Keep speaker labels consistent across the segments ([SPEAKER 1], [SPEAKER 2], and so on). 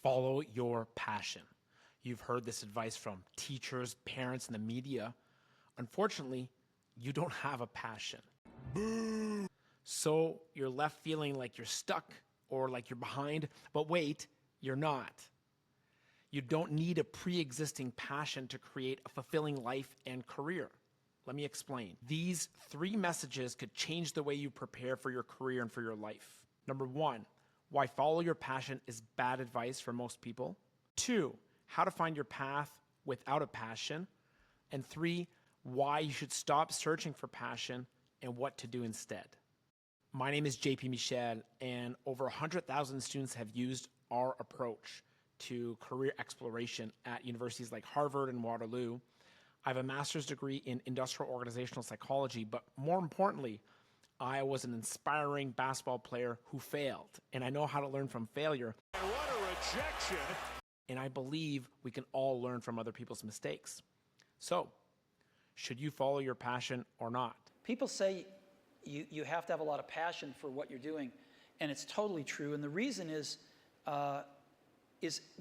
[SPEAKER 1] Follow your passion. You've heard this advice from teachers, parents, and the media. Unfortunately, you don't have a passion. Boo! So you're left feeling like you're stuck or like you're behind, but wait, you're not. You don't need a pre-existing passion to create a fulfilling life and career. Let me explain. These 3 messages could change the way you prepare for your career and for your life. Number 1, why follow your passion is bad advice for most people. 2, how to find your path without a passion. And 3, why you should stop searching for passion and what to do instead. My name is JP Michel, and over 100,000 students have used our approach to career exploration at universities like Harvard and Waterloo. I have a master's degree in industrial organizational psychology, but more importantly, I was an inspiring basketball player who failed, and I know how to learn from failure.
[SPEAKER 2] And what a rejection!
[SPEAKER 1] And I believe we can all learn from other people's mistakes. So, should you follow your passion or not?
[SPEAKER 3] People say you have to have a lot of passion for what you're doing, and it's totally true. And the reason is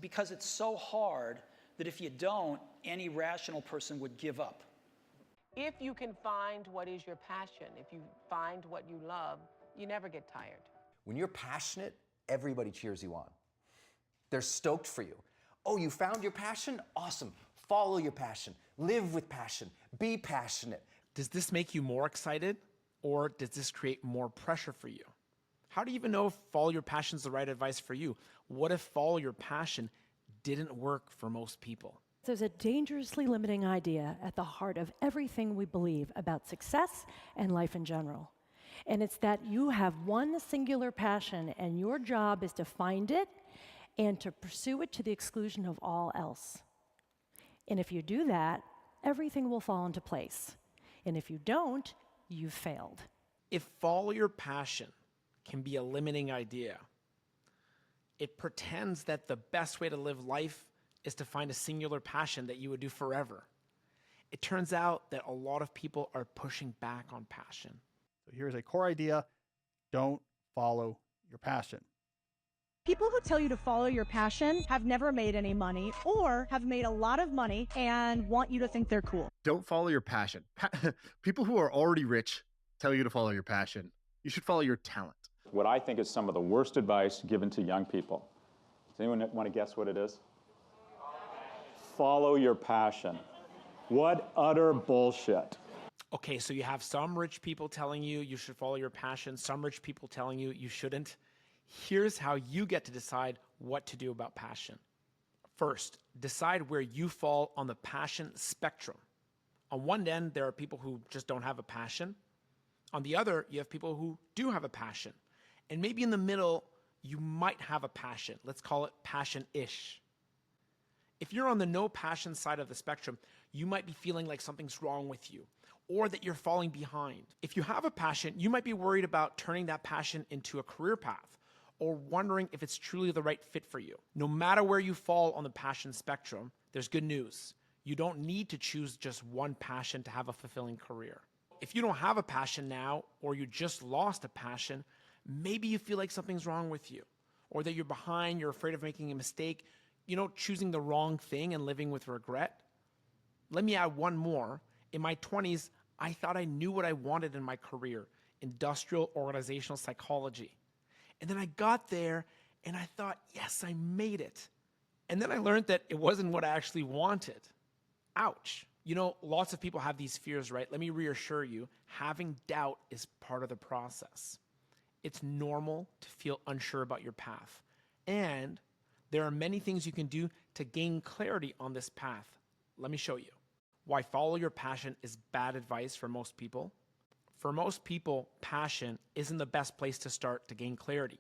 [SPEAKER 3] because it's so hard that if you don't, any rational person would give up.
[SPEAKER 4] If you can find what is your passion, if you find what you love, you never get tired.
[SPEAKER 5] When you're passionate, everybody cheers you on. They're stoked for you. Oh, you found your passion? Awesome. Follow your passion. Live with passion. Be passionate.
[SPEAKER 1] Does this make you more excited, or does this create more pressure for you? How do you even know if follow your passion is the right advice for you? What if follow your passion didn't work for most people?
[SPEAKER 6] There's a dangerously limiting idea at the heart of everything we believe about success and life in general. And it's that you have one singular passion, and your job is to find it and to pursue it to the exclusion of all else. And if you do that, everything will fall into place. And if you don't, you've failed.
[SPEAKER 1] If follow your passion can be a limiting idea, it pretends that the best way to live life is to find a singular passion that you would do forever. It turns out that a lot of people are pushing back on passion.
[SPEAKER 7] So here's a core idea: don't follow your passion.
[SPEAKER 8] People who tell you to follow your passion have never made any money or have made a lot of money and want you to think they're cool.
[SPEAKER 9] Don't follow your passion. People who are already rich tell you to follow your passion. You should follow your talent.
[SPEAKER 10] What I think is some of the worst advice given to young people. Does anyone want to guess what it is? Follow your passion. What utter bullshit.
[SPEAKER 1] Okay, so you have some rich people telling you you should follow your passion, some rich people telling you you shouldn't. Here's how you get to decide what to do about passion. First, decide where you fall on the passion spectrum. On one end, there are people who just don't have a passion. On the other, you have people who do have a passion. And maybe in the middle, you might have a passion. Let's call it passion-ish. If you're on the no passion side of the spectrum, you might be feeling like something's wrong with you, or that you're falling behind. If you have a passion, you might be worried about turning that passion into a career path, or wondering if it's truly the right fit for you. No matter where you fall on the passion spectrum, there's good news. You don't need to choose just one passion to have a fulfilling career. If you don't have a passion now, or you just lost a passion, maybe you feel like something's wrong with you, or that you're behind, you're afraid of making a mistake, choosing the wrong thing and living with regret. Let me add one more. In my 20s, I thought I knew what I wanted in my career, industrial organizational psychology. And then I got there and I thought, yes, I made it. And then I learned that it wasn't what I actually wanted. Ouch. Lots of people have these fears, right? Let me reassure you, having doubt is part of the process. It's normal to feel unsure about your path. And there are many things you can do to gain clarity on this path. Let me show you. Why follow your passion is bad advice for most people. For most people, passion isn't the best place to start to gain clarity.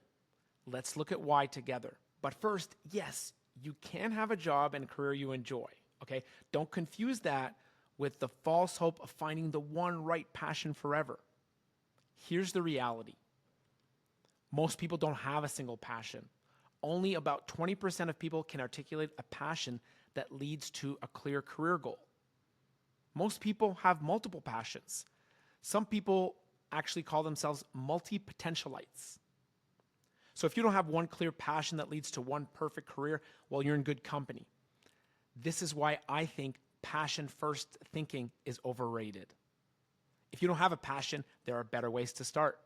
[SPEAKER 1] Let's look at why together. But first, yes, you can have a job and career you enjoy, okay? Don't confuse that with the false hope of finding the one right passion forever. Here's the reality. Most people don't have a single passion. Only about 20% of people can articulate a passion that leads to a clear career goal. Most people have multiple passions. Some people actually call themselves multi-potentialites. So if you don't have one clear passion that leads to one perfect career, well, you're in good company. This is why I think passion-first thinking is overrated. If you don't have a passion, there are better ways to start.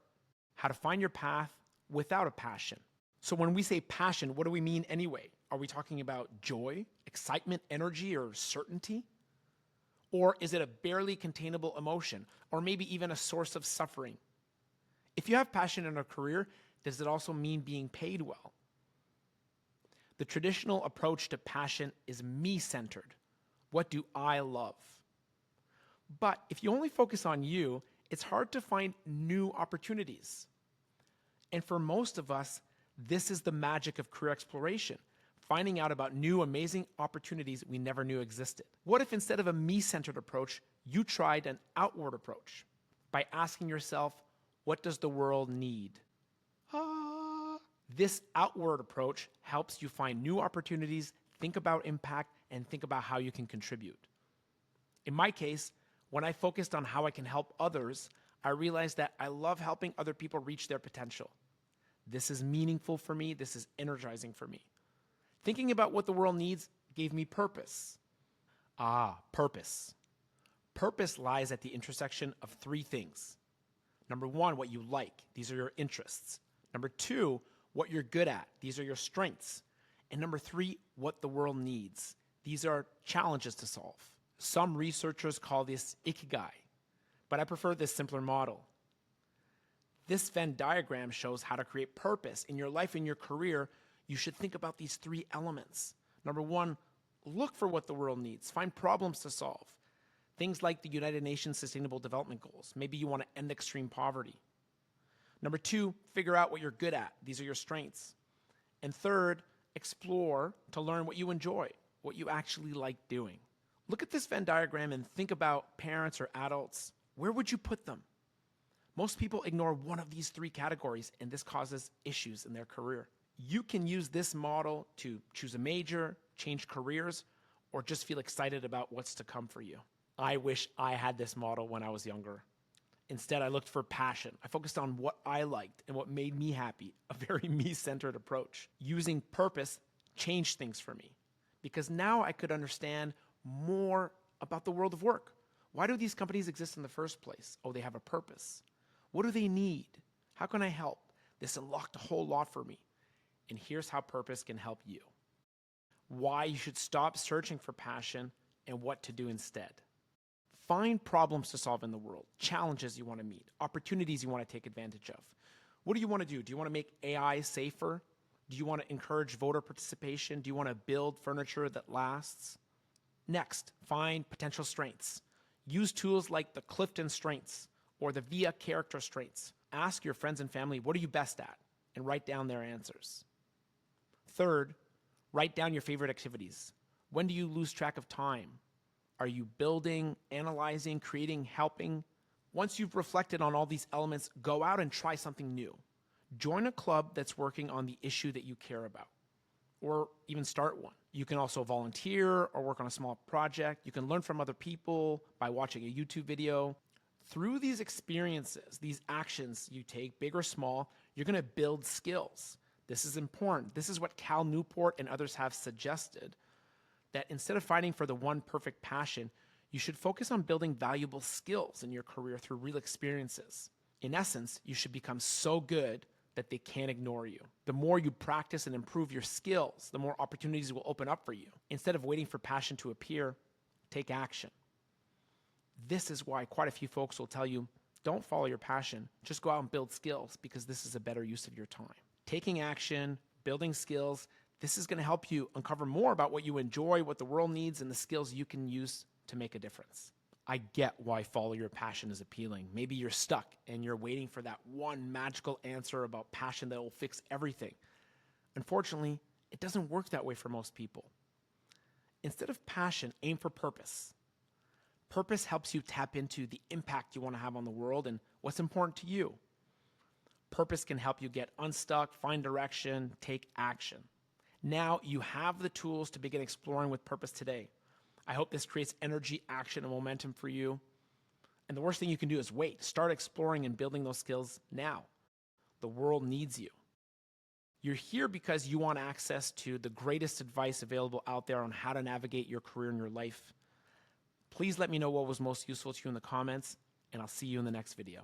[SPEAKER 1] How to find your path without a passion. So when we say passion, what do we mean anyway? Are we talking about joy, excitement, energy, or certainty? Or is it a barely containable emotion, or maybe even a source of suffering? If you have passion in a career, does it also mean being paid well? The traditional approach to passion is me-centered. What do I love? But if you only focus on you, it's hard to find new opportunities. And for most of us, this is the magic of career exploration, finding out about new, amazing opportunities we never knew existed. What if instead of a me-centered approach, you tried an outward approach by asking yourself, what does the world need? This outward approach helps you find new opportunities, think about impact, and think about how you can contribute. In my case, when I focused on how I can help others, I realized that I love helping other people reach their potential. This is meaningful for me. This is energizing for me. Thinking about what the world needs gave me purpose. Purpose. Purpose lies at the intersection of three things. Number one, what you like. These are your interests. Number two, what you're good at. These are your strengths. And number three, what the world needs. These are challenges to solve. Some researchers call this ikigai, but I prefer this simpler model. This Venn diagram shows how to create purpose in your life and your career. You should think about these three elements. Number one, look for what the world needs. Find problems to solve. Things like the United Nations Sustainable Development Goals. Maybe you want to end extreme poverty. Number two, figure out what you're good at. These are your strengths. And third, explore to learn what you enjoy, what you actually like doing. Look at this Venn diagram and think about parents or adults. Where would you put them? Most people ignore one of these three categories, and this causes issues in their career. You can use this model to choose a major, change careers, or just feel excited about what's to come for you. I wish I had this model when I was younger. Instead, I looked for passion. I focused on what I liked and what made me happy, a very me-centered approach. Using purpose changed things for me because now I could understand more about the world of work. Why do these companies exist in the first place? Oh, they have a purpose. What do they need? How can I help? This unlocked a whole lot for me. And here's how purpose can help you. Why you should stop searching for passion and what to do instead. Find problems to solve in the world, challenges you want to meet, opportunities you want to take advantage of. What do you want to do? Do you want to make AI safer? Do you want to encourage voter participation? Do you want to build furniture that lasts? Next, find potential strengths. Use tools like the Clifton Strengths or the VIA Character Strengths. Ask your friends and family, what are you best at? And write down their answers. Third, write down your favorite activities. When do you lose track of time? Are you building, analyzing, creating, helping? Once you've reflected on all these elements, go out and try something new. Join a club that's working on the issue that you care about, or even start one. You can also volunteer or work on a small project. You can learn from other people by watching a YouTube video. Through these experiences, these actions you take, big or small, you're going to build skills. This is important. This is what Cal Newport and others have suggested, that instead of fighting for the one perfect passion, you should focus on building valuable skills in your career through real experiences. In essence, you should become so good that they can't ignore you. The more you practice and improve your skills, the more opportunities will open up for you. Instead of waiting for passion to appear, take action. This is why quite a few folks will tell you, don't follow your passion, just go out and build skills because this is a better use of your time. Taking action, building skills, this is going to help you uncover more about what you enjoy, what the world needs, and the skills you can use to make a difference. I get why follow your passion is appealing. Maybe you're stuck and you're waiting for that one magical answer about passion that will fix everything. Unfortunately, it doesn't work that way for most people. Instead of passion, aim for purpose. Purpose helps you tap into the impact you want to have on the world and what's important to you. Purpose can help you get unstuck, find direction, take action. Now you have the tools to begin exploring with purpose today. I hope this creates energy, action, and momentum for you. And the worst thing you can do is wait. Start exploring and building those skills now. The world needs you. You're here because you want access to the greatest advice available out there on how to navigate your career and your life. Please let me know what was most useful to you in the comments, and I'll see you in the next video.